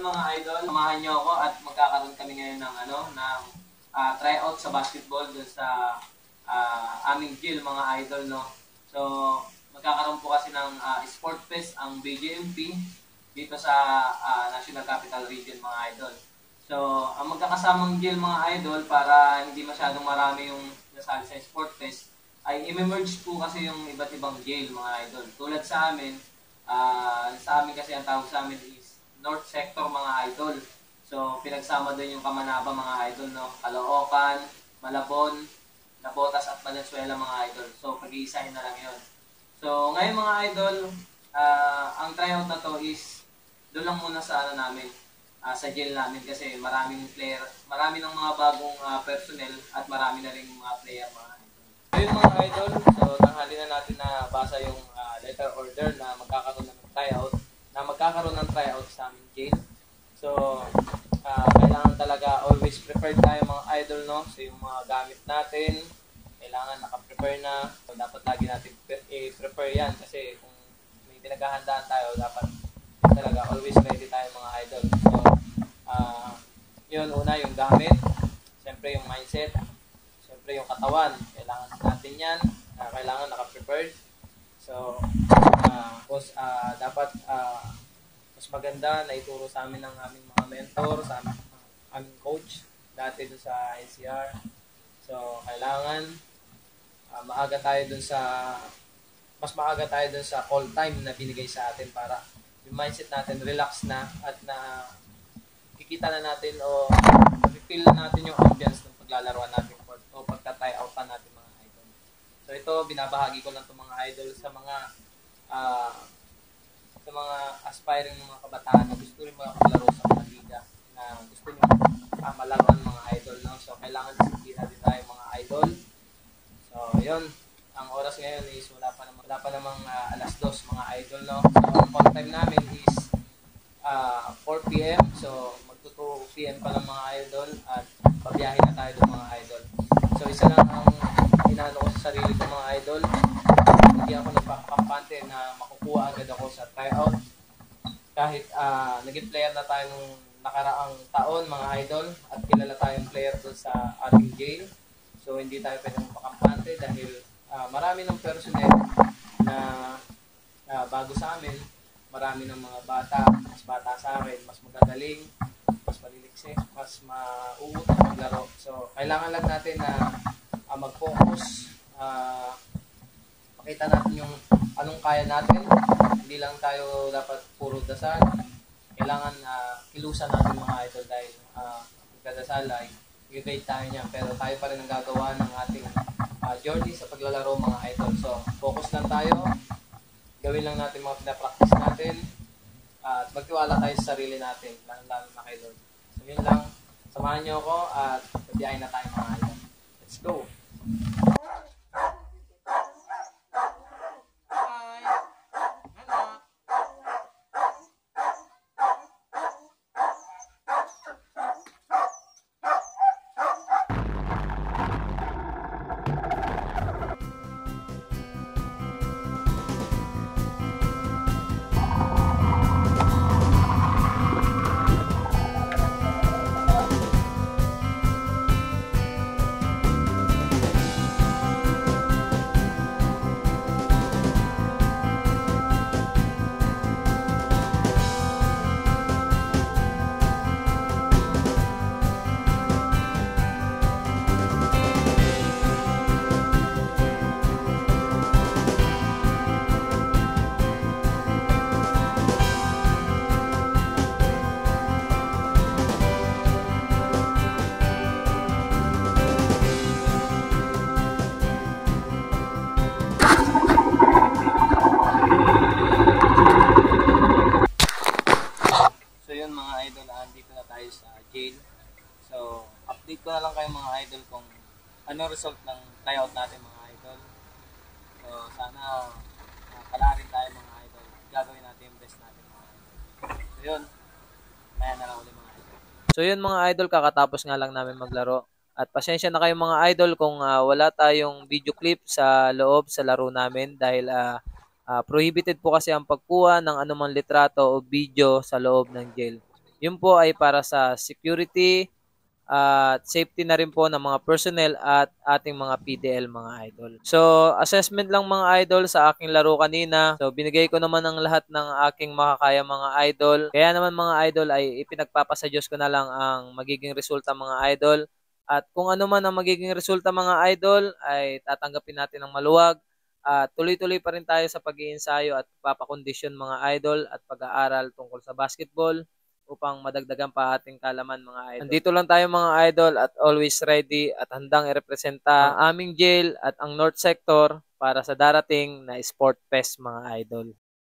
mga idol, samahan niyo ako at magkakaroon kami ngayon ng tryout sa basketball dun sa aming gym mga idol, no. So magkakaroon po kasi ng sport fest ang BJMP dito sa National Capital Region mga idol. So ang magkakasamang gym mga idol para hindi masyadong marami yung nasali sa sport fest ay i-merge po kasi yung iba't ibang jail mga idol. Tulad sa amin kasi ang tawag sa amin is North Sector mga idol. So pinagsama din yung Kamanaba mga idol, no. Caloocan, Malabon, Nabotas at Valenzuela mga idol. So pag-iisahin na lang yun. So ngayon mga idol, ang tryout na to is doon lang muna sa namin, sa jail namin kasi maraming player, marami ng mga bagong personnel at marami na rin mga player mga idol. So yun mga idol, so tanghali na natin na basa yung letter order na magkakaroon ng tryout sa aming jail. So kailangan talaga always prepared tayo mga idol, no. So yung mga gamit natin kailangan naka-prepare na. So dapat lagi natin i-prepare yan kasi kung may pinaghahandaan tayo dapat talaga always ready tayo mga idol. So yun, una yung gamit, siyempre yung mindset, siyempre yung katawan, kailangan natin yan, kailangan naka-prepared. So dapat mas maganda na ituro sa amin ng aming mga mentor, sa aming coach dati doon sa NCR. So kailangan mas maaga tayo dun sa call time na binigay sa atin para yung mindset natin relax na at na kikita na natin o feel na natin yung ambience ng paglalaruan natin o pagka-tie out natin mga idol. So ito binabahagi ko lang itong mga idol sa mga aspiring mga kabataan na gusto rin maglaro sa mga liga na gusto nyo malaruan mga idol, no? So kailangan disiplina din tayo mga idol. So yun, ang oras ngayon is wala pa namang alas 2 mga idol, no? So ang call time namin is 4 PM. So magto 2 PM pa lang mga idol at pabiyahe na tayo doon mga idol. So isa lang ang inaano ko sa sarili ko mga idol, hindi ako nagpapakampante na makukuha agad ako sa tryout. Kahit naging player na tayo nung nakaraang taon mga idol at kilala tayong player doon sa ating jail. So hindi tayo pwedeng magpakampante dahil marami ng personnel na bago sa amin, marami ng mga mas bata sa akin, mas magagaling, mas maliliksik, mas mauut ang maglaro. So kailangan lang natin na mag-focus, pakita natin yung anong kaya natin. Hindi lang tayo dapat puro dasal. Kailangan kilusan natin mga idol dahil pagkadasal ay i-guide tayo niya. Pero tayo pa rin ang gagawa ng ating journey sa paglalaro mga idol. So focus lang tayo. Gawin lang natin mga pinapractice natin. At magtiwala tayo sa sarili natin. Lalo na kay Lord. So yun lang. Samahan niyo ako at pabiyahin na tayo mga idol. Let's go! So, update ko na lang kayo mga idol kung ano result ng tryout natin mga idol. So, sana palarin tayo mga idol. Gagawin natin yung best natin mga idol. So, yun. Maya na lang ulit mga idol. So, yun mga idol, kakatapos nga lang namin maglaro. At pasensya na kayo mga idol kung wala tayong video clip sa loob sa laro namin dahil prohibited po kasi ang pagkuha ng anumang litrato o video sa loob ng jail. Yun po ay para sa security at safety na rin po ng mga personnel at ating mga PDL mga idol. So, assessment lang mga idol sa aking laro kanina. So, binigay ko naman ang lahat ng aking makakaya mga idol. Kaya naman mga idol ay ipinagpapasa Diyos ko na lang ang magiging resulta mga idol. At kung ano man ang magiging resulta mga idol ay tatanggapin natin ng maluwag. At tuloy-tuloy pa rin tayo sa pag-iensayo at papakondisyon mga idol at pag-aaral tungkol sa basketball upang madagdagan pa ating kalaman mga idol. Andito lang tayo mga idol at always ready at handang irepresenta ang aming jail at ang North Sector para sa darating na Sport Fest mga idol.